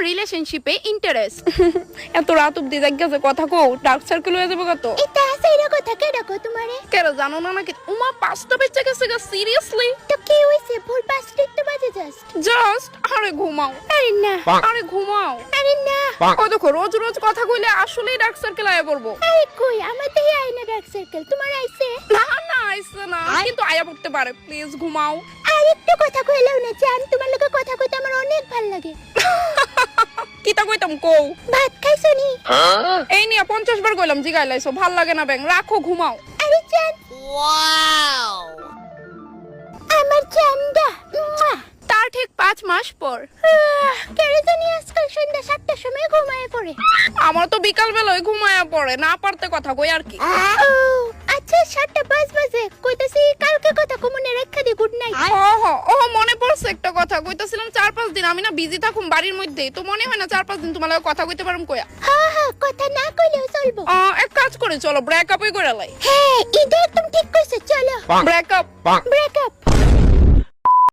রিলেশনশিপে ইন্টারেস্ট। এত রাত অব্দি জায়গা কথা কও, ডার্ক সার্কেল হয়ে যাবে কত। এটা সাইরা কথা কে রাখো তোমারে? কেরা জানো না নাকি? উমা 5টা বেজে গেছে গা, সিরিয়াসলি? তো কি হইছে? ভোর 5টা তো বাজে জাস্ট আরে ঘুমাও। আরে না, আরে ঘুমাও। আরে না, ও দেখো রোজ রোজ কথা কইলে আসলেই ডার্ক সার্কেল আয়া পড়বো। আরে কই আমার দেহে আই না ডার্ক সার্কেল, তোমার আইছে? না না আইছে না, কিন্তু আয়া পড়তে পারে। প্লিজ ঘুমাও। আর একটু কথা কইলেও না জান, তোমার লগে কথা কইতে আমার অনেক ভালো লাগে। কিতা কইতাম কও। ভাত খাইছো নি? এই নিয়া 50 বার কইলাম, জিগাইলাইছো ভাল লাগে না ব্যাং, রাখো ঘুমাও। আরে জান, ওয়াও, আমার জানডা। তার ঠিক 5 মাস পর কেড়ে জানি আজকাল সন্ধ্যা 7টার সময় ঘুমায় পড়ে। আমার তো বিকাল বেলায় ঘুমায়া পড়ে, না পারতে কথা কই আর কি। ও আচ্ছা, 7:05 বাজে, কইতাছি কালকে কথা কমনে রেখা দি, গুড নাইট। ও মনে পড়ছে একটা কথা কইতাছিলাম, 4-5 দিন আমি না বিজি থাকুম বাড়ির মধ্যে, তো মনে হয় না 4-5 দিন তোমার লগে কথা কইতে পারুম কইয়া। হ্যাঁ, কথা না কইলেও চলবো। এক কাজ করে চলো ব্রেকআপই করে লাই। হ্যাঁ, এটা একদম ঠিক কইছো, চলো ব্রেকআপ। ব্রেক